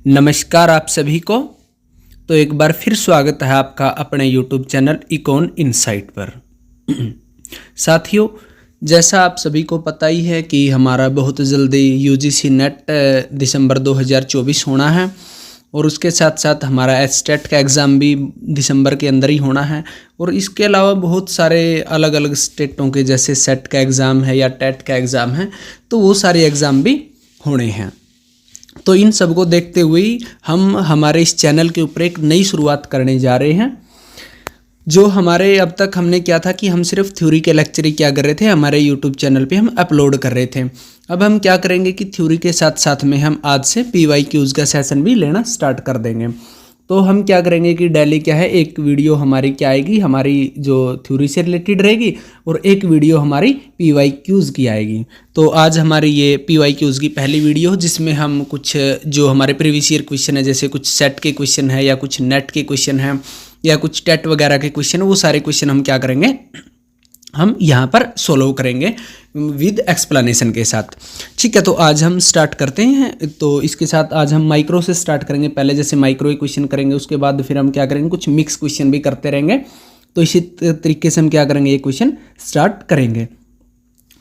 नमस्कार आप सभी को। तो एक बार फिर स्वागत है आपका अपने YouTube चैनल इकोन इनसाइट पर। साथियों, जैसा आप सभी को पता ही है कि हमारा बहुत जल्दी UGC नेट दिसंबर 2024 होना है और उसके साथ साथ हमारा एचटेट का एग्ज़ाम भी दिसंबर के अंदर ही होना है। और इसके अलावा बहुत सारे अलग अलग स्टेटों के जैसे सेट का एग्ज़ाम है या टेट का एग्ज़ाम है, तो वो सारे एग्ज़ाम भी होने हैं। तो इन सब को देखते हुए हम हमारे इस चैनल के ऊपर एक नई शुरुआत करने जा रहे हैं। जो हमारे अब तक हमने क्या था कि हम सिर्फ थ्योरी के लेक्चर ही क्या कर रहे थे, हमारे यूट्यूब चैनल पे हम अपलोड कर रहे थे। अब हम क्या करेंगे कि थ्योरी के साथ साथ में हम आज से PYQs का सेशन भी लेना स्टार्ट कर देंगे। तो हम क्या करेंगे कि डेली क्या है, एक वीडियो हमारी क्या आएगी, हमारी जो थ्योरी से रिलेटेड रहेगी और एक वीडियो हमारी PYQs की आएगी। तो आज हमारी ये PYQs की पहली वीडियो जिसमें हम कुछ जो हमारे प्रीवियस ईयर क्वेश्चन है, जैसे कुछ सेट के क्वेश्चन है या कुछ नेट के क्वेश्चन है या कुछ टेट वगैरह के क्वेश्चन, वो सारे क्वेश्चन हम क्या करेंगे, हम यहाँ पर सोल्व करेंगे विद एक्सप्लेनेशन के साथ। ठीक है, तो आज हम स्टार्ट करते हैं। तो इसके साथ आज हम माइक्रो से स्टार्ट करेंगे। पहले जैसे माइक्रो क्वेश्चन करेंगे, उसके बाद फिर हम क्या करेंगे, कुछ मिक्स क्वेश्चन भी करते रहेंगे। तो इसी तरीके से हम क्या करेंगे, ये क्वेश्चन स्टार्ट करेंगे।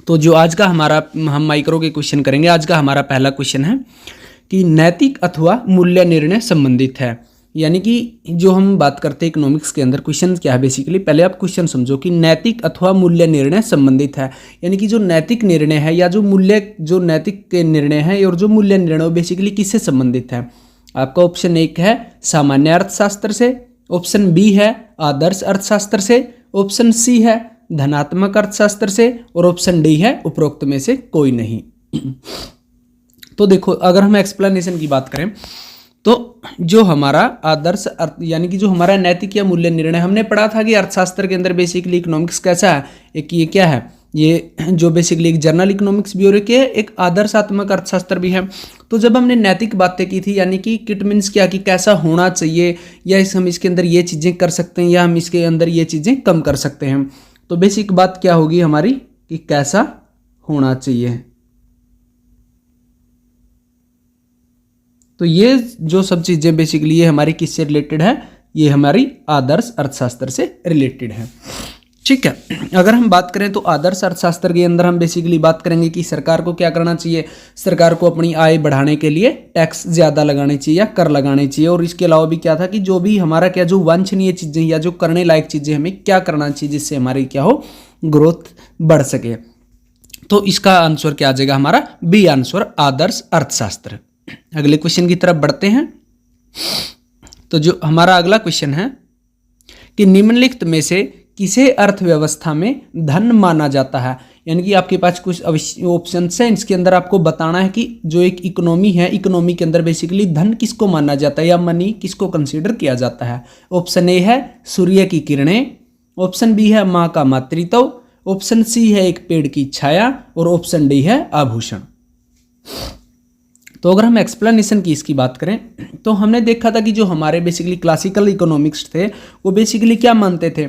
तो जो आज का हमारा हम माइक्रो के क्वेश्चन करेंगे। आज का हमारा पहला क्वेश्चन है कि नैतिक अथवा मूल्य निर्णय संबंधित है। यानी कि जो हम बात करते हैं इकोनॉमिक्स के अंदर, क्वेश्चन क्या है बेसिकली, पहले आप क्वेश्चन समझो कि नैतिक अथवा मूल्य निर्णय संबंधित है। यानी कि जो नैतिक निर्णय है या जो नैतिक के निर्णय है और जो मूल्य निर्णय वो बेसिकली किससे संबंधित है। आपका ऑप्शन 1 है सामान्य अर्थशास्त्र से, ऑप्शन B है आदर्श अर्थशास्त्र से, ऑप्शन C है धनात्मक अर्थशास्त्र से और ऑप्शन D है उपरोक्त में से कोई नहीं। तो देखो, अगर हम एक्सप्लेनेशन की बात करें तो जो हमारा आदर्श अर्थ यानी कि जो हमारा नैतिक या मूल्य निर्णय, हमने पढ़ा था कि अर्थशास्त्र के अंदर बेसिकली इकोनॉमिक्स कैसा है, एक ये क्या है, ये जो बेसिकली एक जर्नल इकोनॉमिक्स भी और एक आदर्शात्मक अर्थशास्त्र भी है। तो जब हमने नैतिक बातें की थी, यानी कि किट मीन्स क्या, कि कैसा होना चाहिए या हम इसके अंदर ये चीज़ें कर सकते हैं या हम इसके अंदर ये चीज़ें कम कर सकते हैं। तो बेसिक बात क्या होगी हमारी कि कैसा होना चाहिए। तो ये जो सब चीज़ें बेसिकली ये हमारी किससे रिलेटेड है, ये हमारी आदर्श अर्थशास्त्र से रिलेटेड है। ठीक है, अगर हम बात करें तो आदर्श अर्थशास्त्र के अंदर हम बेसिकली बात करेंगे कि सरकार को क्या करना चाहिए, सरकार को अपनी आय बढ़ाने के लिए टैक्स ज़्यादा लगाने चाहिए या कर लगाने चाहिए। और इसके अलावा भी क्या था कि जो भी हमारा क्या जो वांछनीय चीज़ें या जो करने लायक चीज़ें हमें क्या करना चाहिए जिससे हमारी क्या हो, ग्रोथ बढ़ सके। तो इसका आंसर क्या आ जाएगा हमारा B आंसर, आदर्श अर्थशास्त्र। अगले क्वेश्चन की तरफ बढ़ते हैं। तो जो हमारा अगला क्वेश्चन है कि निम्नलिखित में से किसे अर्थव्यवस्था में धन माना जाता है। यानी कि आपके पास कुछ ऑप्शन हैं, इसके अंदर आपको बताना है कि जो एक इकोनॉमी है, इकोनॉमी के अंदर बेसिकली धन किसको माना जाता है या मनी किसको कंसीडर किया जाता है। ऑप्शन A है सूर्य की किरणें, ऑप्शन B है माँ का मातृत्व, ऑप्शन C है एक पेड़ की छाया और ऑप्शन D है आभूषण। तो अगर हम एक्सप्लेनेशन की इसकी बात करें तो हमने देखा था कि जो हमारे बेसिकली क्लासिकल इकोनॉमिक्स थे वो बेसिकली क्या मानते थे,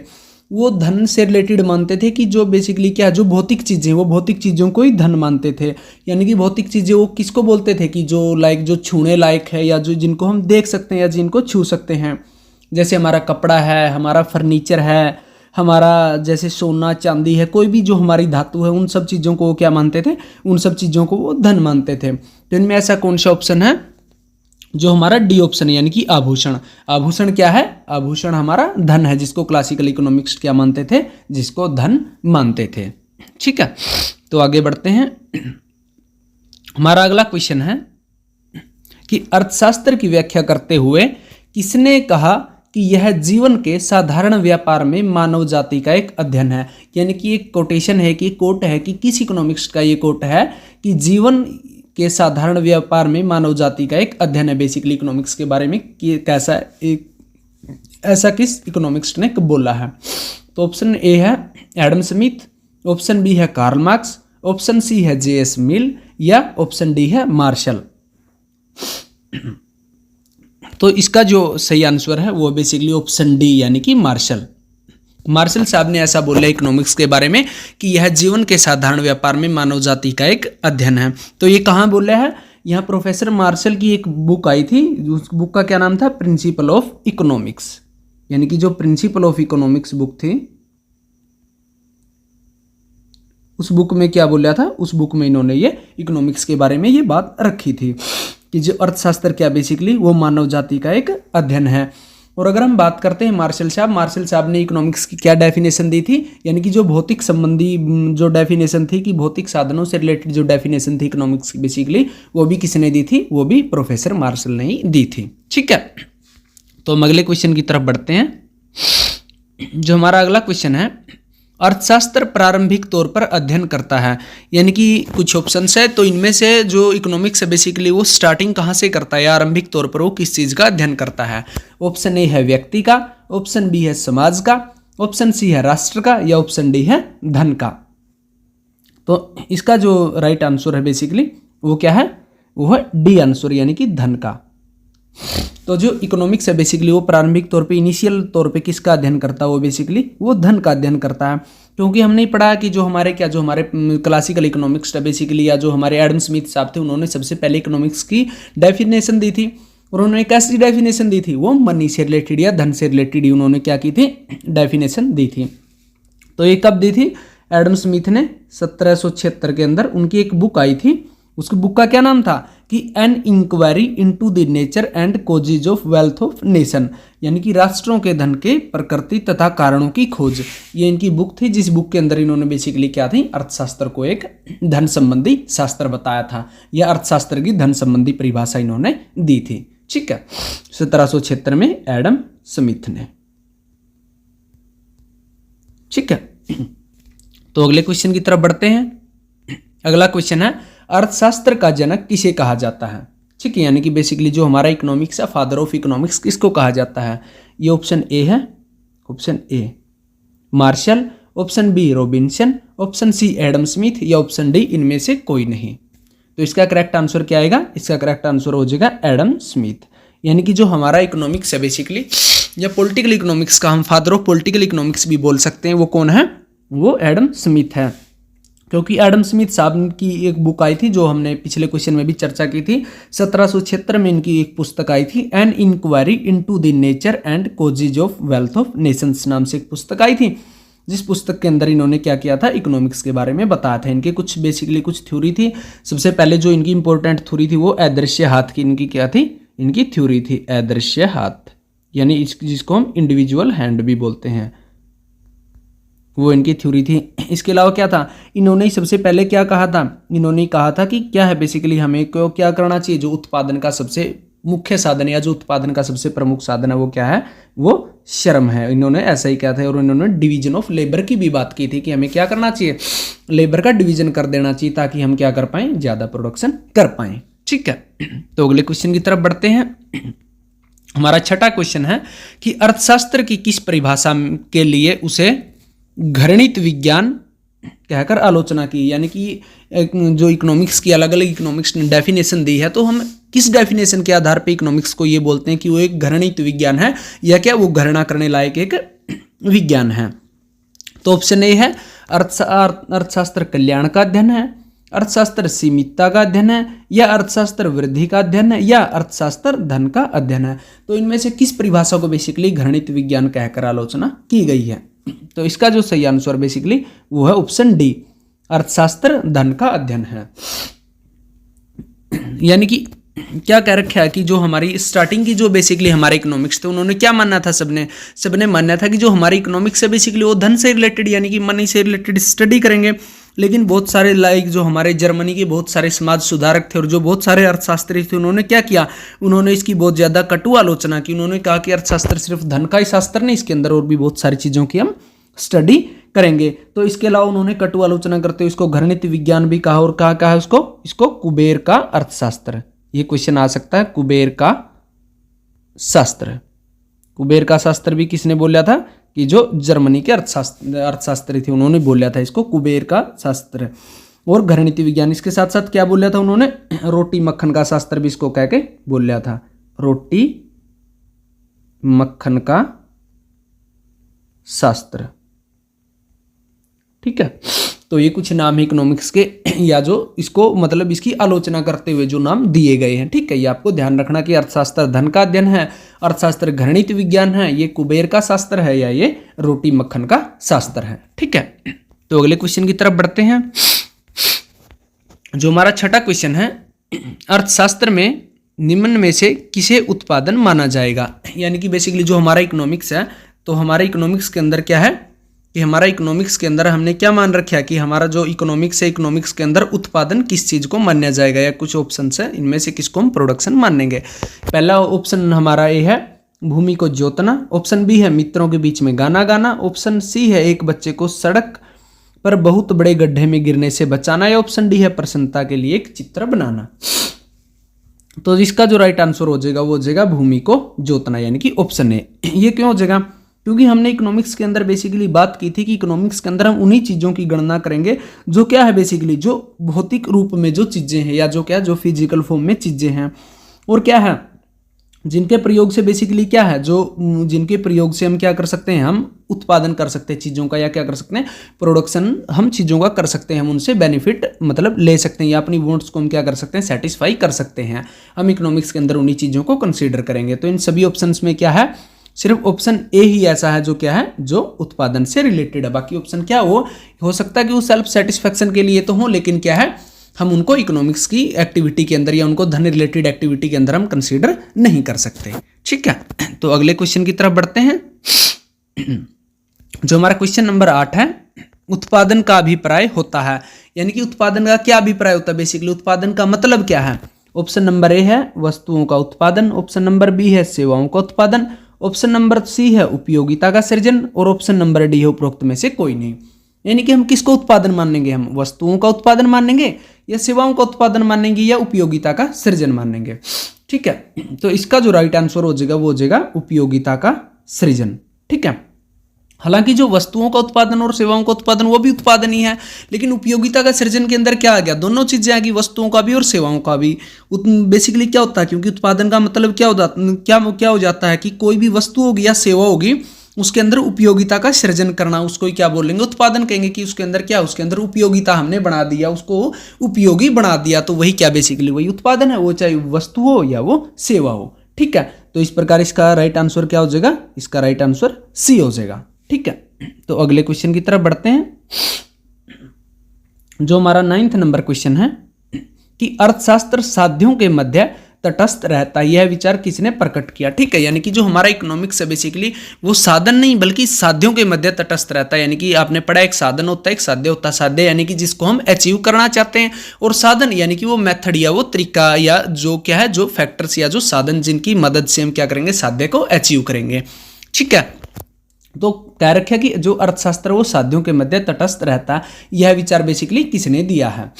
वो धन से रिलेटेड मानते थे कि जो बेसिकली क्या जो भौतिक चीज़ें, वो भौतिक चीज़ों को ही धन मानते थे। यानी कि भौतिक चीज़ें वो किसको बोलते थे कि जो जो छूने लायक है या जो जिनको हम देख सकते हैं या जिनको छू सकते हैं। जैसे हमारा कपड़ा है, हमारा फर्नीचर है, हमारा जैसे सोना चांदी है, कोई भी जो हमारी धातु है, उन सब चीज़ों को वो क्या मानते थे, उन सब चीज़ों को वो धन मानते थे। तो इनमें ऐसा कौन सा ऑप्शन है जो हमारा D ऑप्शन है, यानी कि आभूषण। आभूषण क्या है, आभूषण हमारा धन है, जिसको क्लासिकल इकोनॉमिक्स क्या मानते थे, जिसको धन मानते थे। ठीक है, तो आगे बढ़ते हैं। हमारा अगला क्वेश्चन है कि अर्थशास्त्र की व्याख्या करते हुए किसने कहा कि यह जीवन के साधारण व्यापार में मानव जाति का एक अध्ययन है। यानी कि एक कोटेशन है कि कोट है कि किस इकोनॉमिक्स का ये कोट है कि जीवन के साधारण व्यापार में मानव जाति का एक अध्ययन है। बेसिकली इकोनॉमिक्स के बारे में कि कैसा एक ऐसा किस इकोनॉमिक्स ने बोला है। तो ऑप्शन A है एडम स्मिथ, ऑप्शन B है कार्ल मार्क्स, ऑप्शन C है J.S. मिल या ऑप्शन D है मार्शल। तो इसका जो सही आंसर है वो बेसिकली ऑप्शन D यानी कि मार्शल। मार्शल साहब ने ऐसा बोला इकोनॉमिक्स के बारे में कि यह जीवन के साधारण व्यापार में मानव जाति का एक अध्ययन है। तो ये कहाँ बोला है, यहाँ प्रोफेसर मार्शल की एक बुक आई थी, उस बुक का क्या नाम था, प्रिंसिपल ऑफ इकोनॉमिक्स, यानी कि जो प्रिंसिपल ऑफ इकोनॉमिक्स बुक थी, उस बुक में क्या बोला था, उस बुक में इन्होंने ये इकोनॉमिक्स के बारे में ये बात रखी थी कि जो अर्थशास्त्र क्या बेसिकली वो मानव जाति का एक अध्ययन है। और अगर हम बात करते हैं मार्शल साहब ने इकोनॉमिक्स की क्या डेफिनेशन दी थी, यानी कि जो भौतिक संबंधी जो डेफिनेशन थी कि भौतिक साधनों से रिलेटेड जो डेफिनेशन थी इकोनॉमिक्स की बेसिकली, वो भी किसने दी थी, वो भी प्रोफेसर मार्शल ने ही दी थी। ठीक है, तो हम अगले क्वेश्चन की तरफ बढ़ते हैं। जो हमारा अगला क्वेश्चन है, अर्थशास्त्र प्रारंभिक तौर पर अध्ययन करता है, यानी कि कुछ ऑप्शंस है, तो इनमें से जो इकोनॉमिक्स है बेसिकली वो स्टार्टिंग कहाँ से करता है या आरंभिक तौर पर वो किस चीज़ का अध्ययन करता है। ऑप्शन ए है व्यक्ति का, ऑप्शन बी है समाज का, ऑप्शन सी है राष्ट्र का, या ऑप्शन डी है धन का। तो इसका जो राइट आंसर है बेसिकली वो क्या है, वो है डी आंसर, यानी कि धन का। तो जो इकोनॉमिक्स है बेसिकली वो प्रारंभिक तौर पे इनिशियल तौर पे किसका अध्ययन करता है, वो बेसिकली वो धन का अध्ययन करता है। क्योंकि हमने पढ़ा कि जो हमारे क्लासिकल इकोनॉमिक्स है बेसिकली, या जो हमारे एडम स्मिथ साहब थे, उन्होंने सबसे पहले इकोनॉमिक्स की डेफिनेशन दी थी, और उन्होंने कैसी डेफिनेशन दी थी, वो मनी से रिलेटेड या धन से रिलेटेड ही उन्होंने क्या की थी, डेफिनेशन दी थी। तो ये कब दी थी, एडम स्मिथ ने 1776 के अंदर उनकी एक बुक आई थी, उसकी बुक का क्या नाम था कि an inquiry into the nature and causes of wealth of nation, यानी कि राष्ट्रों के धन के प्रकृति तथा कारणों की खोज। ये इनकी बुक थी, जिस बुक के अंदर इन्होंने बेसिकली क्या थी, अर्थशास्त्र को एक धन संबंधी शास्त्र बताया था, या अर्थशास्त्र की धन संबंधी परिभाषा इन्होंने दी थी। ठीक है, 1776 में एडम स्मिथ ने। ठीक है, तो अगले क्वेश्चन की तरफ बढ़ते हैं। अगला क्वेश्चन है, अर्थशास्त्र का जनक किसे कहा जाता है। ठीक है, यानी कि बेसिकली जो हमारा इकोनॉमिक्स है, फादर ऑफ इकोनॉमिक्स किसको कहा जाता है। ये ऑप्शन ए है, option A Marshall, option B Robinson, option C Adam Smith, या ऑप्शन डी इनमें से कोई नहीं। तो इसका करेक्ट आंसर क्या आएगा, इसका करेक्ट आंसर हो जाएगा एडम स्मिथ। यानी कि जो हमारा इकोनॉमिक्स है बेसिकली, या पॉलिटिकल इकोनॉमिक्स का हम फादर ऑफ पॉलिटिकल इकोनॉमिक्स भी बोल सकते हैं, वो कौन है, वो एडम स्मिथ है। क्योंकि एडम स्मिथ साहब की एक बुक आई थी, जो हमने पिछले क्वेश्चन में भी चर्चा की थी, 1776 में इनकी एक पुस्तक आई थी, an inquiry into the nature and causes of wealth of nations नाम से एक पुस्तक आई थी, जिस पुस्तक के अंदर इन्होंने क्या किया था, इकोनॉमिक्स के बारे में बताया था। इनके कुछ बेसिकली कुछ थ्योरी थी। सबसे पहले जो इनकी इंपॉर्टेंट थ्योरी थी वो अदृश्य हाथ की इनकी क्या थी, इनकी थ्योरी थी अदृश्य हाथ, यानी जिसको हम इंडिविजुअल हैंड भी बोलते हैं, वो इनकी थ्योरी थी। इसके अलावा क्या था, इन्होंने सबसे पहले क्या कहा था, इन्होंने कहा था कि क्या है बेसिकली हमें को क्या करना चाहिए, जो उत्पादन का सबसे मुख्य साधन या जो उत्पादन का सबसे प्रमुख साधन है वो क्या है, वो श्रम है। इन्होंने ऐसा ही कहा था, और इन्होंने डिवीजन ऑफ लेबर की भी बात की थी कि हमें क्या करना चाहिए, लेबर का डिवीजन कर देना चाहिए, ताकि हम क्या कर पाएं, ज्यादा प्रोडक्शन कर पाएं। ठीक है, तो अगले क्वेश्चन की तरफ बढ़ते हैं। हमारा छठा क्वेश्चन है कि अर्थशास्त्र की किस परिभाषा के लिए उसे घरणित विज्ञान कहकर आलोचना की, यानी कि जो इकोनॉमिक्स की अलग अलग इकोनॉमिक्स ने डेफिनेशन दी है, तो हम किस डेफिनेशन के आधार पे इकोनॉमिक्स को ये बोलते हैं कि वो एक घरणित विज्ञान है, या क्या वो घृणा करने लायक एक विज्ञान है। तो ऑप्शन ए है अर्थशास्त्र कल्याण का अध्ययन है, अर्थशास्त्र सीमितता का अध्ययन है, या अर्थशास्त्र वृद्धि का अध्ययन है, या अर्थशास्त्र धन का अध्ययन है। तो इनमें से किस परिभाषा को बेसिकली घरणित विज्ञान कहकर आलोचना की गई है। तो इसका जो सही आंसर बेसिकली वो है ऑप्शन डी, अर्थशास्त्र धन का अध्ययन है। यानी कि क्या कह रखा है कि जो हमारी स्टार्टिंग की जो बेसिकली हमारे इकोनॉमिक्स थे, उन्होंने क्या मानना था, सबने मानना था कि जो हमारी इकोनॉमिक्स है बेसिकली वो धन से रिलेटेड यानी कि मनी से रिलेटेड स्टडी करेंगे। लेकिन बहुत सारे लाइक जो हमारे जर्मनी के बहुत सारे समाज सुधारक थे और जो बहुत सारे अर्थशास्त्री थे, उन्होंने क्या किया, उन्होंने इसकी बहुत ज़्यादा कटु आलोचना की। उन्होंने कहा कि अर्थशास्त्र सिर्फ धन का ही शास्त्र नहीं, इसके अंदर और भी बहुत सारी चीज़ों की हम स्टडी करेंगे। तो इसके अलावा उन्होंने कटु आलोचना करते हुए इसको घरणित विज्ञान भी कहा, और कहा है इसको कुबेर का अर्थशास्त्र। ये क्वेश्चन आ सकता है, कुबेर का शास्त्र। कुबेर का शास्त्र भी किसने बोला था कि जो जर्मनी के अर्थशास्त्री थे, उन्होंने बोला था इसको कुबेर का शास्त्र। और घरणित विज्ञान इसके साथ साथ क्या बोला था उन्होंने, रोटी मक्खन का शास्त्र भी इसको कह के बोला था, रोटी मक्खन का शास्त्र। ठीक है, तो ये कुछ नाम है इकोनॉमिक्स के, या जो इसको मतलब इसकी आलोचना करते हुए जो नाम दिए गए हैं। ठीक है, ये आपको ध्यान रखना कि अर्थशास्त्र धन का अध्ययन है, अर्थशास्त्र गणित विज्ञान है, ये कुबेर का शास्त्र है, या ये रोटी मक्खन का शास्त्र है। ठीक है, तो अगले क्वेश्चन की तरफ बढ़ते हैं। जो हमारा छठा क्वेश्चन है, अर्थशास्त्र में निम्न में से किसे उत्पादन माना जाएगा। यानी कि बेसिकली जो हमारा इकोनॉमिक्स है, तो हमारे इकोनॉमिक्स के अंदर क्या है कि हमारा इकोनॉमिक्स के अंदर हमने क्या मान रखा है कि हमारा जो इकोनॉमिक्स है, इकोनॉमिक्स के अंदर उत्पादन किस चीज़ को माना जाएगा, या कुछ ऑप्शन है, इनमें से किसको हम प्रोडक्शन मानेंगे। पहला ऑप्शन हमारा ए है भूमि को जोतना, ऑप्शन बी है मित्रों के बीच में गाना गाना, ऑप्शन सी है एक बच्चे को सड़क पर बहुत बड़े गड्ढे में गिरने से बचाना, या ऑप्शन डी है प्रसन्नता के लिए एक चित्र बनाना। तो इसका जो राइट आंसर हो जाएगा वो हो जाएगा भूमि को जोतना, यानी कि ऑप्शन ए। ये क्यों हो जाएगा, क्योंकि हमने इकोनॉमिक्स के अंदर बेसिकली बात की थी कि इकोनॉमिक्स के अंदर हम उन्हीं चीज़ों की गणना करेंगे जो क्या है बेसिकली जो भौतिक रूप में जो चीज़ें हैं, या जो क्या जो फिजिकल फॉर्म में चीज़ें हैं, और क्या है जिनके प्रयोग से बेसिकली क्या है जो जिनके प्रयोग से हम क्या कर सकते हैं, हम उत्पादन कर सकते हैं चीज़ों का, या क्या कर सकते हैं प्रोडक्शन हम चीज़ों का कर सकते हैं, हम उनसे बेनिफिट मतलब ले सकते हैं, या अपनी वांट्स को हम क्या कर सकते हैं सेटिस्फाई कर सकते हैं। हम इकोनॉमिक्स के अंदर उन्हीं चीज़ों को कंसीडर करेंगे। तो इन सभी ऑप्शंस में क्या है, सिर्फ ऑप्शन ए ही ऐसा है जो क्या है जो उत्पादन से रिलेटेड है। बाकी ऑप्शन क्या हो सकता है कि वो सेल्फ सेटिस्फैक्शन के लिए तो हो, लेकिन क्या है हम उनको इकोनॉमिक्स की एक्टिविटी के अंदर या उनको धन रिलेटेड एक्टिविटी के अंदर हम कंसीडर नहीं कर सकते। ठीक है, तो अगले क्वेश्चन की तरफ बढ़ते हैं। जो हमारा क्वेश्चन नंबर 8 है, उत्पादन का अभिप्राय होता है। यानी कि उत्पादन का क्या अभिप्राय होता है, बेसिकली उत्पादन का मतलब क्या है। ऑप्शन नंबर ए है वस्तुओं का उत्पादन, ऑप्शन नंबर बी है सेवाओं का उत्पादन, ऑप्शन नंबर सी है उपयोगिता का सृजन, और ऑप्शन नंबर डी है उपरोक्त में से कोई नहीं। यानी कि हम किसको उत्पादन मानेंगे, हम वस्तुओं का उत्पादन मानेंगे, या सेवाओं का उत्पादन मानेंगे, या उपयोगिता का सृजन मानेंगे। ठीक है, तो इसका जो राइट आंसर हो जाएगा वो हो जाएगा उपयोगिता का सृजन। ठीक है, हालांकि जो वस्तुओं का उत्पादन और सेवाओं का उत्पादन वो भी उत्पादन ही है, लेकिन उपयोगिता का सृजन के अंदर क्या आ गया, दोनों चीजें आ गई, वस्तुओं का भी और सेवाओं का भी। बेसिकली क्या होता है, क्योंकि उत्पादन का मतलब क्या हो जाता है कि कोई भी वस्तु होगी या सेवा होगी उसके अंदर उपयोगिता का सृजन करना, उसको ही क्या बोलेंगे उत्पादन कहेंगे। कि उसके अंदर क्या, उसके अंदर उपयोगिता हमने बना दिया, उसको उपयोगी बना दिया, तो वही क्या बेसिकली वही उत्पादन है, वो चाहे वस्तु हो या वो सेवा हो। ठीक है, तो इस प्रकार इसका राइट आंसर क्या हो जाएगा, इसका राइट आंसर सी हो जाएगा। ठीक है, तो अगले क्वेश्चन की तरफ बढ़ते हैं। जो हमारा 9th नंबर क्वेश्चन है कि अर्थशास्त्र साध्यों के मध्य तटस्थ रहता है, यह विचार किसने प्रकट किया। ठीक है, यानी कि जो हमारा इकोनॉमिक्स है बेसिकली वो साधन नहीं बल्कि साध्यों के मध्य तटस्थ रहता है। यानी कि आपने पढ़ा एक साधन होता है एक साध्य होता है। साध्य यानी कि जिसको हम अचीव करना चाहते हैं, और साधन यानी कि वो मेथड या वो तरीका या जो क्या है जो फैक्टर्स या जो साधन जिनकी मदद से हम क्या करेंगे साध्य को अचीव करेंगे। ठीक है, तो कह रखा कि जो अर्थशास्त्र वो साध्यों के मध्य तटस्थ रहता है, यह विचार बेसिकली किसने दिया है।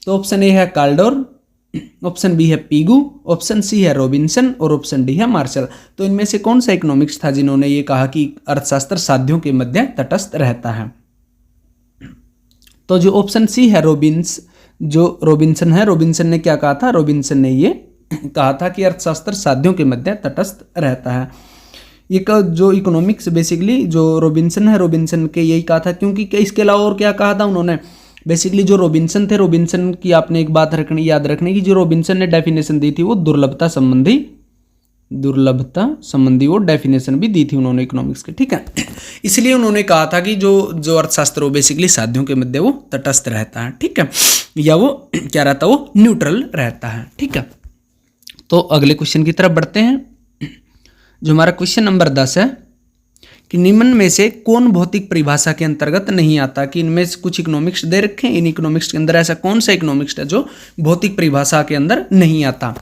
तो ऑप्शन ए है कार्लडोर, ऑप्शन बी है पीगू, ऑप्शन सी है रॉबिन्सन, और ऑप्शन डी है मार्शल। तो इनमें से कौन सा इकोनॉमिक्स था जिन्होंने ये कहा कि अर्थशास्त्र साध्यों के मध्य तटस्थ रहता है। तो जो ऑप्शन सी है रॉबिन्सन है, रॉबिन्सन ने क्या कहा था, रॉबिन्सन ने ये कहा था कि अर्थशास्त्र साध्यों के मध्य तटस्थ रहता है। ये जो इकोनॉमिक्स बेसिकली जो रॉबिन्सन है, रॉबिन्सन के यही कहा था, क्योंकि इसके अलावा और क्या कहा था उन्होंने। बेसिकली जो रॉबिन्सन थे, रॉबिन्सन की आपने एक बात याद रखने की, जो रॉबिन्सन ने डेफिनेशन दी थी वो दुर्लभता संबंधी वो डेफिनेशन भी दी थी उन्होंने इकोनॉमिक्स की। ठीक है, इसलिए उन्होंने कहा था कि जो अर्थशास्त्र वो बेसिकली साध्यों के मध्य वो तटस्थ रहता है। ठीक है, या वो क्या रहता है वो न्यूट्रल रहता है। ठीक है, तो अगले क्वेश्चन की तरफ बढ़ते हैं। जो हमारा क्वेश्चन नंबर 10 है कि निम्न में से कौन भौतिक परिभाषा के अंतर्गत नहीं आता। कि इनमें से कुछ इकोनॉमिक्स दे रखे हैं, इन इकोनॉमिक्स के अंदर ऐसा कौन सा इकोनॉमिक्स है जो भौतिक परिभाषा के अंदर नहीं आता।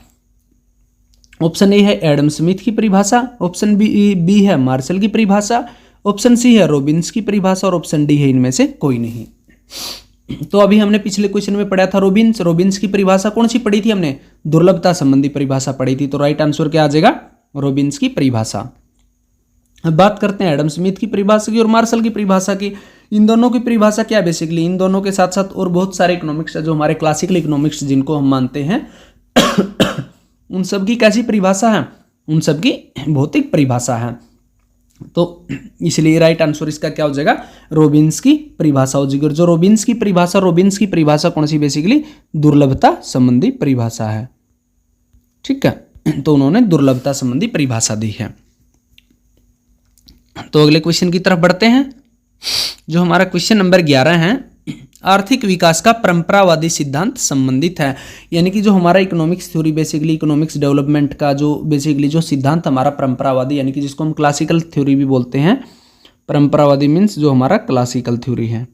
ऑप्शन ए है एडम स्मिथ की परिभाषा, ऑप्शन बी है मार्शल की परिभाषा, ऑप्शन सी है रॉबिन्स की परिभाषा, और ऑप्शन डी है इनमें से कोई नहीं। तो अभी हमने पिछले क्वेश्चन में पढ़ा था रॉबिन्स की परिभाषा कौन सी पढ़ी थी हमने, दुर्लभता संबंधी परिभाषा पढ़ी थी। तो राइट आंसर क्या आ जाएगा, रॉबिन्स की परिभाषा। अब बात करते हैं एडम स्मिथ की परिभाषा की और मार्शल की परिभाषा की। इन दोनों की परिभाषा क्या है, बेसिकली इन दोनों के साथ साथ और बहुत सारे इकोनॉमिक्स है जो हमारे क्लासिकल इकोनॉमिक्स जिनको हम मानते हैं उन सब की कैसी परिभाषा है, उन सब की भौतिक परिभाषा है। तो इसलिए राइट आंसर इसका क्या हो जाएगा, रॉबिन्स की परिभाषा हो जाएगी। और जो रॉबिन्स की परिभाषा कौन सी, बेसिकली दुर्लभता संबंधी परिभाषा है। ठीक है, तो उन्होंने दुर्लभता संबंधी परिभाषा दी है। तो अगले क्वेश्चन की तरफ बढ़ते हैं, जो हमारा क्वेश्चन नंबर 11 है। आर्थिक विकास का परंपरावादी सिद्धांत संबंधित है, यानी कि जो हमारा economics theory, basically economics development का जो बेसिकली जो सिद्धांत हमारा परंपरावादी, यानी कि जिसको हम क्लासिकल थ्योरी भी बोलते हैं। परंपरावादी मीन्स जो हमारा क्लासिकल थ्योरी है।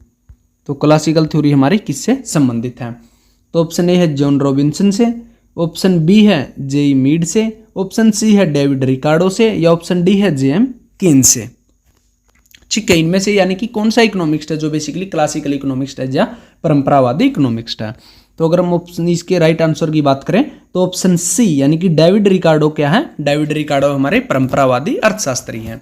तो क्लासिकल थ्योरी हमारी किससे संबंधित है? तो ऑप्शन ए है जॉन रॉबिन्सन से, ऑप्शन बी है जे मीड से, ऑप्शन सी है डेविड रिकार्डो से, या ऑप्शन डी है जेएम केन्स से। ठीक है, इनमें से यानी कि कौन सा इकोनॉमिक्स है जो बेसिकली क्लासिकल इकोनॉमिक्स है या परंपरावादी इकोनॉमिक्स है? तो अगर हम ऑप्शन इसके राइट आंसर की बात करें तो ऑप्शन सी यानी कि डेविड रिकार्डो क्या है? डेविड रिकार्डो हमारे परंपरावादी अर्थशास्त्री हैं।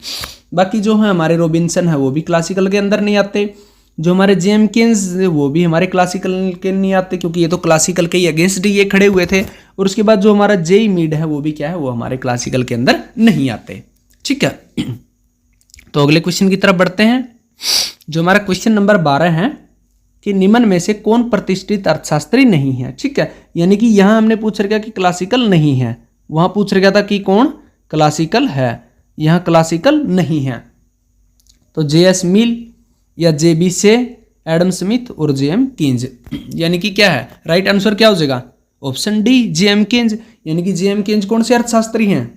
बाकी जो है हमारे रॉबिन्सन है वो भी क्लासिकल के अंदर नहीं आते। जो हमारे जेएम केन्स वो भी हमारे क्लासिकल के नहीं आते, क्योंकि ये तो क्लासिकल के ही अगेंस्ट ये खड़े हुए थे। और उसके बाद जो हमारा जे मीड है वो भी क्या है, वो हमारे क्लासिकल के अंदर नहीं आते। ठीक है, तो अगले क्वेश्चन की तरफ बढ़ते हैं, जो हमारा क्वेश्चन नंबर 12 है कि निम्न में से कौन प्रतिष्ठित अर्थशास्त्री नहीं है? ठीक है, यानी कि यहां हमने पूछ रखा कि क्लासिकल नहीं है, वहां पूछ रखा था कि कौन क्लासिकल है, यहां क्लासिकल नहीं है। तो जेएस मिल या जेबी से, एडम स्मिथ और जेएम केन्स, यानी कि क्या है राइट आंसर क्या हो जाएगा? Option D JM Keynes. यानी कि जेएम केन्स कौन से अर्थशास्त्री हैं?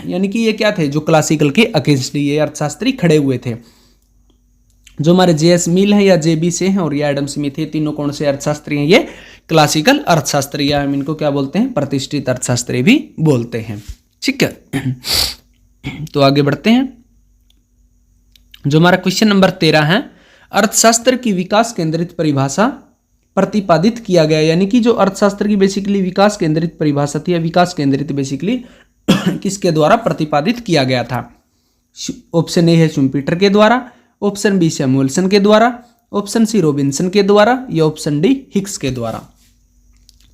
यानी कि ये क्या थे, जो क्लासिकल के अगेंस्ट ये अर्थशास्त्री खड़े हुए थे। जो हमारे जेएस मिल है या जेबी से हैं और ये एडम स्मिथ है, तीनों कौन से अर्थशास्त्री हैं? ये क्लासिकल अर्थशास्त्री, या हम इनको क्या बोलते हैं? प्रतिष्ठित अर्थशास्त्री भी बोलते हैं। ठीक है, तो आगे बढ़ते हैं, जो हमारा क्वेश्चन नंबर 13 है। अर्थशास्त्र की विकास केंद्रित परिभाषा प्रतिपादित किया गया, यानी कि जो अर्थशास्त्र की बेसिकली विकास केंद्रित परिभाषा थी, या विकास केंद्रित बेसिकली किसके द्वारा प्रतिपादित किया गया था? ऑप्शन ए है शुम्पीटर के द्वारा, ऑप्शन बी सैमुअल्सन के द्वारा, ऑप्शन सी रॉबिन्सन के द्वारा, या ऑप्शन डी हिक्स के द्वारा।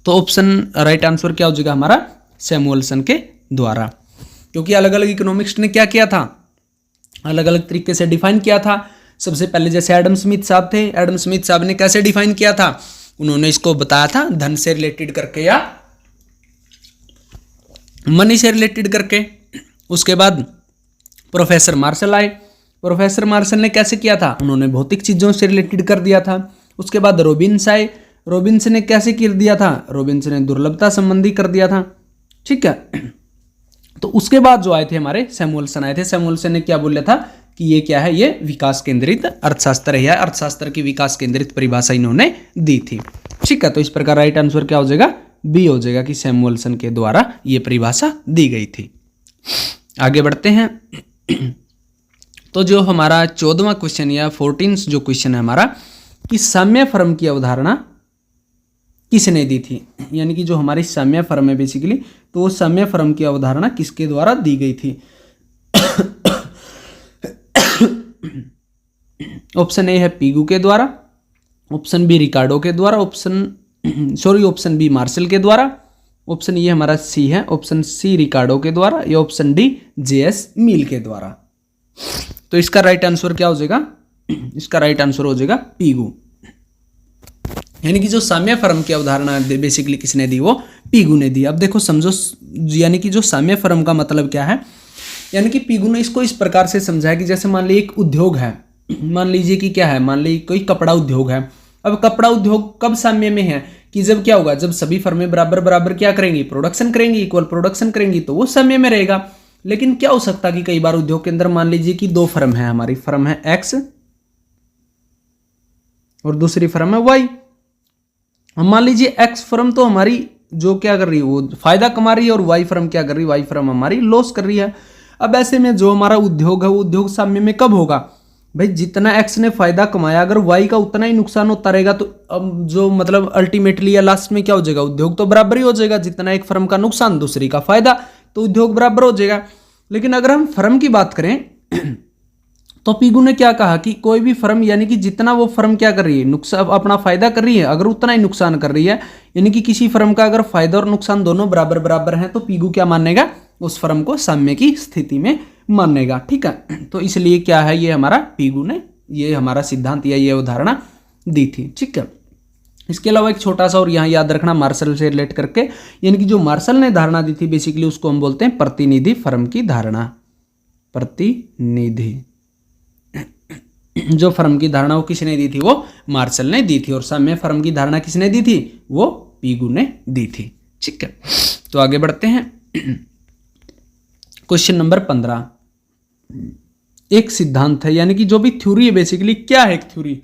तो ऑप्शन राइट आंसर क्या हो जाएगा हमारा? सैमुअल्सन के द्वारा, क्योंकि अलग अलग इकोनॉमिक्स ने क्या किया था, अलग अलग तरीके से डिफाइन किया था। सबसे पहले जैसे एडम स्मिथ साहब थे, एडम स्मिथ साहब ने कैसे डिफाइन किया था? उन्होंने इसको बताया था धन से रिलेटेड करके या मनी से रिलेटेड करके। उसके बाद प्रोफेसर मार्शल आए, प्रोफेसर मार्शल ने कैसे किया था? उन्होंने भौतिक चीजों से रिलेटेड कर दिया था। उसके बाद रॉबिन्स आए, रॉबिन्स ने कैसे कर दिया था? रॉबिन्स ने दुर्लभता संबंधी कर दिया था। ठीक है, तो उसके बाद जो आए थे हमारे सैमुअल्सन आए थे, सैमुअल्सन ने क्या बोला था कि ये क्या है, ये विकास केंद्रित अर्थशास्त्र है, अर्थशास्त्र की विकास केंद्रित परिभाषा इन्होंने दी थी। ठीक है, तो इस प्रकार राइट आंसर क्या हो जाएगा? बी हो जाएगा कि सैमुअल्सन के द्वारा ये परिभाषा दी गई थी। आगे बढ़ते हैं, तो जो हमारा 14वां क्वेश्चन या 14th जो क्वेश्चन है हमारा, कि साम्य फर्म की अवधारणा किसने दी थी? यानी कि जो हमारी साम्य फर्म है बेसिकली, तो वो साम्य फर्म की अवधारणा किसके द्वारा दी गई थी? ऑप्शन ए है पीगू के द्वारा, ऑप्शन बी रिकार्डो के द्वारा, ऑप्शन बी मार्शल के द्वारा, ऑप्शन ये हमारा सी है, ऑप्शन सी रिकार्डो के द्वारा, या ऑप्शन डी जेएस मिल के द्वारा। तो इसका राइट आंसर क्या हो जाएगा? इसका राइट आंसर हो जाएगा पीगू। यानी कि जो साम्य फर्म की अवधारणा बेसिकली किसने दी? वो पीगू ने दी। अब देखो समझो, यानी कि जो साम्य फर्म का मतलब क्या है, यानी कि पीगू ने इसको इस प्रकार से समझाया कि जैसे मान लीजिए एक उद्योग है, मान लीजिए कि क्या है, मान लीजिए कोई कपड़ा उद्योग है। अब कपड़ा उद्योग कब साम्य में है? कि जब क्या होगा, जब सभी फर्में बराबर बराबर क्या करेंगी? प्रोडक्शन करेंगी, इक्वल प्रोडक्शन करेंगी, तो वो साम्य में रहेगा। लेकिन क्या हो सकता कि कई बार उद्योग के अंदर मान लीजिए कि दो फर्म है, हमारी फर्म है एक्स और दूसरी फर्म है वाई। हम मान लीजिए एक्स फर्म तो हमारी जो क्या कर रही है, वो फायदा कमा रही है, और वाई फर्म क्या कर रही है? वाई फर्म हमारी लॉस कर रही है। अब ऐसे में जो हमारा उद्योग है वो उद्योग साम्य में कब होगा भाई? जितना एक्स ने फायदा कमाया, अगर वाई का उतना ही नुकसान होता रहेगा तो अब जो मतलब अल्टीमेटली या लास्ट में क्या हो जाएगा? उद्योग तो बराबर ही हो जाएगा। जितना एक फर्म का नुकसान दूसरी का फायदा, तो उद्योग बराबर हो जाएगा। लेकिन अगर हम फर्म की बात करें तो पीगू ने क्या कहा कि कोई भी फर्म, यानी कि जितना वो फर्म क्या कर रही है, नुकसान अपना फायदा कर रही है, अगर उतना ही नुकसान कर रही है, यानी कि किसी फर्म का अगर फायदा और नुकसान दोनों बराबर बराबर हैं, तो पीगू क्या मानेगा? उस फर्म को साम्य की स्थिति में मानेगा। ठीक है, तो इसलिए क्या है, ये हमारा पीगू ने ये हमारा सिद्धांत या ये उदाहरण दी थी। ठीक है, इसके अलावा एक छोटा सा और यहाँ याद रखना मार्शल से रिलेट करके, यानी कि जो मार्शल ने धारणा दी थी बेसिकली उसको हम बोलते हैं प्रतिनिधि फर्म की धारणा। प्रतिनिधि जो फर्म की धारणा वो किसने दी थी, वो मार्शल ने दी थी, और साम्य फर्म की धारणा किसने दी थी, वो पीगू ने दी थी। ठीक है, तो आगे बढ़ते हैं। क्वेश्चन नंबर 15, एक सिद्धांत है, यानी कि जो भी थ्योरी है बेसिकली क्या है एक थ्योरी।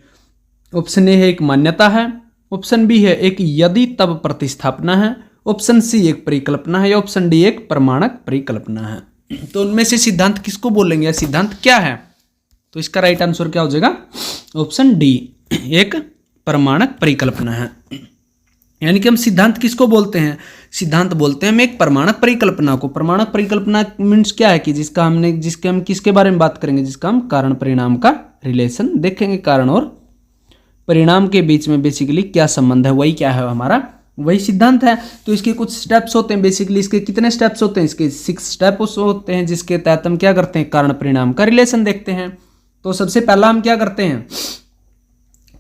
ऑप्शन ए है एक मान्यता है, ऑप्शन बी है एक यदि तब प्रतिस्थापना है, ऑप्शन सी एक परिकल्पना है, या ऑप्शन डी एक प्रमाणक परिकल्पना है। तो उनमें से सिद्धांत किसको बोलेंगे या सिद्धांत क्या है, तो इसका राइट आंसर क्या हो जाएगा, ऑप्शन डी, एक प्रमाणक परिकल्पना है। यानी कि हम सिद्धांत किसको बोलते हैं, सिद्धांत बोलते हैं हम एक प्रमाणक परिकल्पना को। प्रमाणक परिकल्पना मीन्स क्या है कि जिसके हम किसके बारे में बात करेंगे, जिसका हम कारण परिणाम का रिलेशन देखेंगे, कारण और परिणाम के बीच में बेसिकली क्या संबंध है, वही क्या है हमारा, वही सिद्धांत है। तो इसके कुछ स्टेप्स होते हैं बेसिकली, इसके कितने स्टेप्स होते हैं, इसके 6 स्टेप्स होते हैं, जिसके तहत हम क्या करते हैं, कारण परिणाम का रिलेशन देखते हैं। तो सबसे पहला हम क्या करते हैं,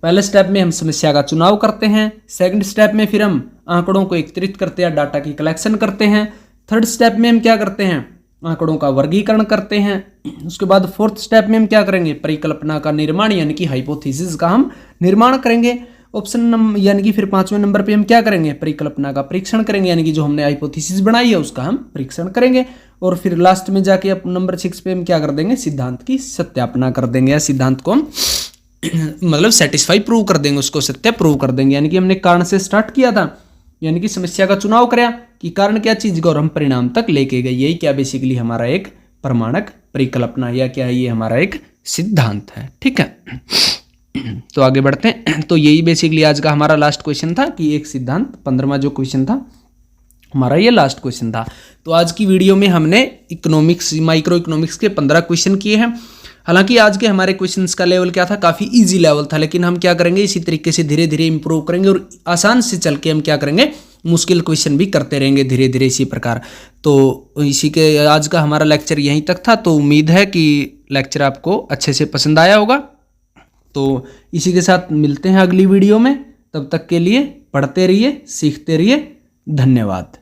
पहले स्टेप में हम समस्या का चुनाव करते हैं, सेकंड स्टेप में फिर हम आंकड़ों को एकत्रित करते हैं, डाटा की कलेक्शन करते हैं, थर्ड स्टेप में हम क्या करते हैं, आंकड़ों का वर्गीकरण करते हैं, उसके बाद फोर्थ स्टेप में हम क्या करेंगे, परिकल्पना का निर्माण यानी कि हाइपोथेसिस का हम निर्माण करेंगे। ऑप्शन नंबर यानी कि फिर 5वें नंबर पे हम क्या करेंगे, परिकल्पना का परीक्षण करेंगे, यानी कि जो हमने हाइपोथेसिस बनाई है उसका हम परीक्षण करेंगे, और फिर लास्ट में जाके अब नंबर 6 पे हम क्या कर देंगे, सिद्धांत की सत्यापना कर देंगे, या सिद्धांत को हम मतलब सेटिस्फाई प्रूव कर देंगे, उसको सत्य प्रूव कर देंगे। यानी कि हमने कारण से स्टार्ट किया था, यानी कि समस्या का चुनाव कराया कि कारण क्या चीज को, और हम परिणाम तक लेके गए। यही क्या बेसिकली हमारा एक प्रमाणक परिकल्पना या क्या है, ये हमारा एक सिद्धांत है। ठीक है, तो आगे बढ़ते हैं। तो यही बेसिकली आज का हमारा लास्ट क्वेश्चन था कि एक सिद्धांत, 15वां जो क्वेश्चन था हमारा ये लास्ट क्वेश्चन था। तो आज की वीडियो में हमने इकोनॉमिक्स, माइक्रो इकोनॉमिक्स के 15 क्वेश्चन किए हैं। हालांकि आज के हमारे क्वेश्चंस का लेवल क्या था, काफ़ी इजी लेवल था, लेकिन हम क्या करेंगे, इसी तरीके से धीरे धीरे इंप्रूव करेंगे और आसान से चल के हम क्या करेंगे, मुश्किल क्वेश्चन भी करते रहेंगे धीरे धीरे इसी प्रकार। तो इसी के आज का हमारा लेक्चर यहीं तक था। तो उम्मीद है कि लेक्चर आपको अच्छे से पसंद आया होगा। तो इसी के साथ मिलते हैं अगली वीडियो में, तब तक के लिए पढ़ते रहिए, सीखते रहिए। धन्यवाद।